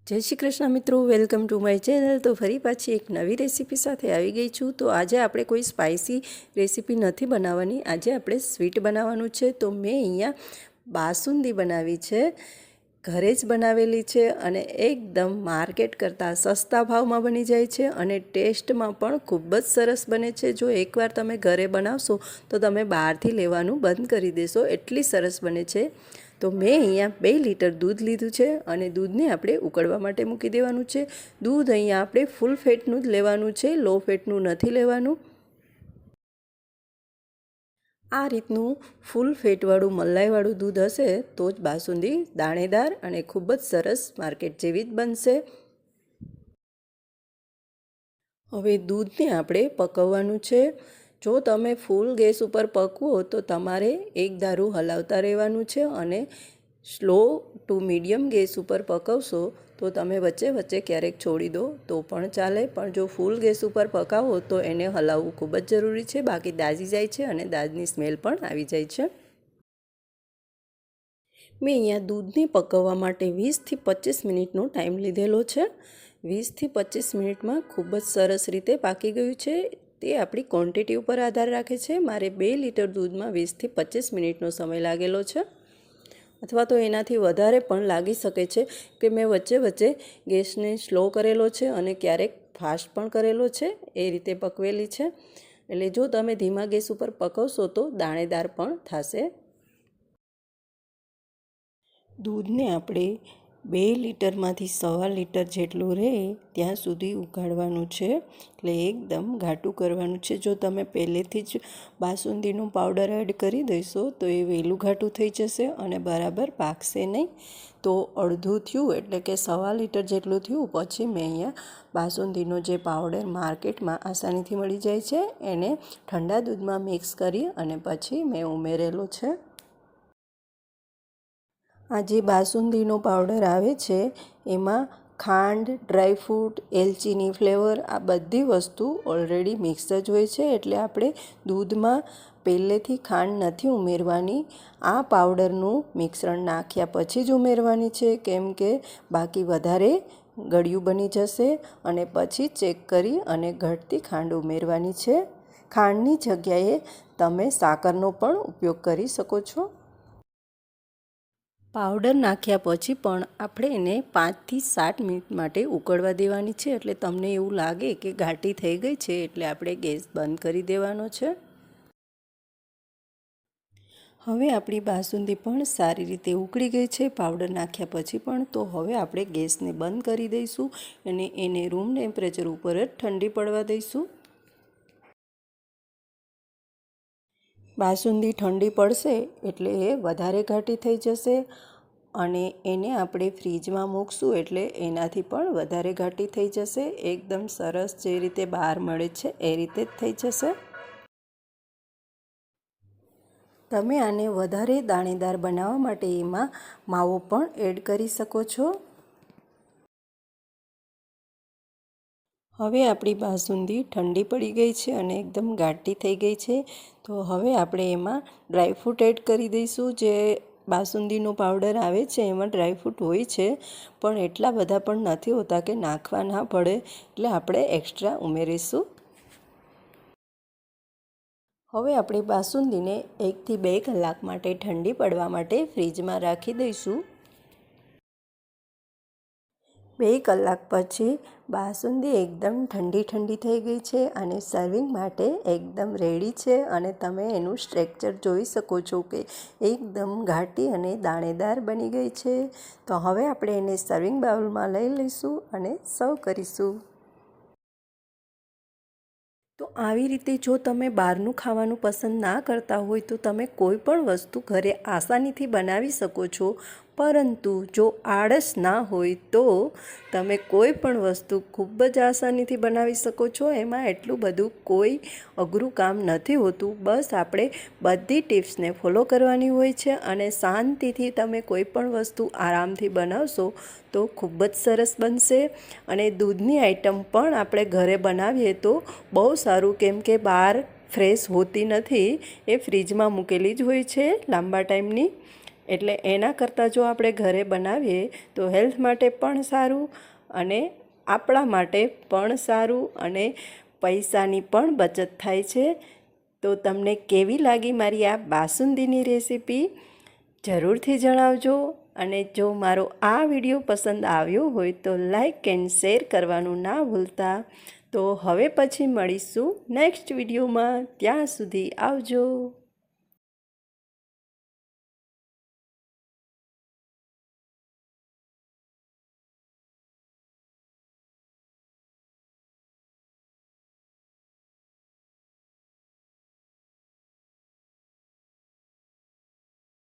જય શ્રી કૃષ્ણ મિત્રો, welcome to my channel. તો ફરી પાછી એક નવી રેસીપી સાથે આવી ગઈ છું। તો આજે આપણે કોઈ સ્પાઇસી રેસીપી નથી બનાવવાની, આજે આપણે સ્વીટ બનાવવાનું છે। તો મેં અહીંયા બાસુંદી બનાવી છે, ઘરે જ બનાવેલી છે અને એકદમ માર્કેટ કરતાં સસ્તા ભાવમાં બની જાય છે અને ટેસ્ટમાં પણ ખૂબ જ સરસ બને છે। જો એકવાર તમે ઘરે બનાવશો તો તમે બહારથી લેવાનું બંધ કરી દેશો, એટલી સરસ બને છે। તો મેં અહીંયા 2 લીટર દૂધ લીધું છે અને દૂધને આપણે ઉકળવા માટે મૂકી દેવાનું છે। દૂધ અહીંયા આપણે ફૂલ ફેટનું જ લેવાનું છે, લો ફેટનું નથી લેવાનું। આ રીતનું ફૂલ ફેટવાળું મલાઈવાળું દૂધ હશે તો જ બાસુંદી દાણેદાર અને ખૂબ જ સરસ માર્કેટ જેવી જ બનશે। હવે દૂધને આપણે પકવવાનું છે। જો તમે ફૂલ ગેસ ઉપર પકવો તો તમારે એક ધારું હલાવતા રહેવાનું છે અને સ્લો ટુ મીડિયમ ગેસ ઉપર પકવશો તો તમે વચ્ચે વચ્ચે ક્યારેક છોડી દો તો પણ ચાલે, પણ જો ફૂલ ગેસ ઉપર પકાવો તો એને હલાવવું ખૂબ જ જરૂરી છે, બાકી દાઝી જાય છે અને દાળની સ્મેલ પણ આવી જાય છે। મેં અહીંયા દૂધને પકવવા માટે 20થી 25 મિનિટનો ટાઈમ લીધેલો છે। 20થી 25 મિનિટમાં ખૂબ જ સરસ રીતે પાકી ગયું છે। તે આપણી ક્વોન્ટિટી ઉપર આધાર રાખે છે। મારે 2 લીટર દૂધમાં 20થી 25 મિનિટનો સમય લાગેલો છે, અથવા તો એનાથી વધારે પણ લાગી શકે છે કે મેં વચ્ચે વચ્ચે ગેસને સ્લો કરેલો છે અને ક્યારેક ફાસ્ટ પણ કરેલો છે, એ રીતે પકવેલી છે। એટલે જો તમે ધીમા ગેસ ઉપર પકવશો તો દાણેદાર પણ થશે। દૂધને આપણે 2 લીટરમાંથી 1.25 લીટર જેટલું રહે ત્યાં સુધી ઉકાળવાનું છે, એટલે એકદમ ઘાટું કરવાનું છે। જો તમે પહેલેથી જ બાસુંદીનો પાવડર એડ કરી દઈશો તો એ વહેલું ઘાટું થઈ જશે અને બરાબર પાકશે નહીં। તો અડધું થયું એટલે કે 1.25 લીટર જેટલું થયું પછી મેં અહીંયા બાસુંદીનો જે પાવડર માર્કેટમાં આસાનીથી મળી જાય છે એને ઠંડા દૂધમાં મિક્સ કરી અને પછી મેં ઉમેરેલો છે। આ જે બાસુંદીનો પાવડર આવે છે એમાં ખાંડ, ડ્રાયફ્રૂટ, એલચીની ફ્લેવર આ બધી વસ્તુ ઓલરેડી મિક્સ જ હોય છે, એટલે આપણે દૂધમાં પહેલેથી ખાંડ નથી ઉમેરવાની, આ પાવડરનું મિશ્રણ નાખ્યા પછી જ ઉમેરવાની છે, કેમ કે બાકી વધારે ગળ્યું બની જશે અને પછી ચેક કરી અને ઘટતી ખાંડ ઉમેરવાની છે। ખાંડની જગ્યાએ તમે સાકરનો પણ ઉપયોગ કરી શકો છો। પાવડર નાખ્યા પછી પણ આપણે એને 5થી 7 મિનિટ માટે ઉકળવા દેવાની છે, એટલે તમને એવું લાગે કે ઘાટી થઈ ગઈ છે એટલે આપણે ગેસ બંધ કરી દેવાનો છે। હવે આપણી બાસુંદી પણ સારી રીતે ઉકળી ગઈ છે પાવડર નાખ્યા પછી પણ। તો હવે આપણે ગેસને બંધ કરી દઈશું અને એને રૂમ ટેમ્પરેચર ઉપર જ ઠંડી પડવા દઈશું। બાસુંદી ઠંડી પડશે એટલે એ વધારે ઘાટી થઈ જશે અને એને આપણે ફ્રીજમાં મૂકશું એટલે એનાથી પણ વધારે ઘાટી થઈ જશે, એકદમ સરસ જે રીતે બહાર મળે છે એ રીતે જ થઈ જશે। તમે આને વધારે દાણેદાર બનાવવા માટે એમાં માવો પણ એડ કરી શકો છો। હવે આપણી બાસુંદી ઠંડી પડી ગઈ છે અને એકદમ ઘાટી થઈ ગઈ છે। તો હવે આપણે એમાં ડ્રાયફ્રૂટ એડ કરી દઈશું। જે બાસુંદીનો પાવડર આવે છે એમાં ડ્રાયફ્રૂટ હોય છે પણ એટલા બધા પણ નથી હોતા કે નાખવા ના પડે, એટલે આપણે એક્સ્ટ્રા ઉમેરીશું। હવે આપણે બાસુંદીને 1 થી 2 કલાક માટે ઠંડી પડવા માટે ફ્રીજમાં રાખી દઈશું। 2 કલાક પછી બાસુંદી એકદમ ઠંડી થઈ ગઈ છે અને સર્વિંગ માટે એકદમ રેડી છે અને તમે એનું સ્ટ્રક્ચર જોઈ શકો છો કે એકદમ ઘાટી અને દાણેદાર બની ગઈ છે। તો હવે આપણે એને સર્વિંગ બાઉલમાં લઈ લઈશું અને સર્વ કરીશું। તો આવી રીતે જો તમે બહારનું ખાવાનું પસંદ ના કરતા હોય તો તમે કોઈ પણ વસ્તુ ઘરે આસાનીથી બનાવી શકો છો, પરંતુ જો આળસ ના હોય તો તમે કોઈ પણ વસ્તુ ખૂબ જ આસાનીથી બનાવી શકો છો। એમાં એટલું બધું કોઈ અઘરું કામ નથી હોતું, બસ આપણે બધી ટિપ્સને ફોલો કરવાની હોય છે અને શાંતિથી તમે કોઈ પણ વસ્તુ આરામથી બનાવશો તો ખૂબ જ સરસ બનશે। અને દૂધની આઈટમ પણ આપણે ઘરે બનાવીએ તો બહુ સારું, કેમ કે બહાર ફ્રેશ હોતી નથી, એ ફ્રીજમાં મૂકેલી જ હોય છે લાંબા ટાઈમની। એટલે એના કરતાં જો આપણે ઘરે બનાવીએ તો હેલ્થ માટે પણ સારું અને આપણા માટે પણ સારું અને પૈસાની પણ બચત થાય છે. તો તમને કેવી લાગી મારી આ બાસુંદીની રેસીપી જરૂરથી જણાવજો. અને જો મારો આ વિડીયો પસંદ આવ્યો હોય તો લાઈક એન્ડ શેર કરવાનું ના ભૂલતા. તો હવે પછી મળીશું નેક્સ્ટ વિડીયોમાં. ત્યાં સુધી આવજો.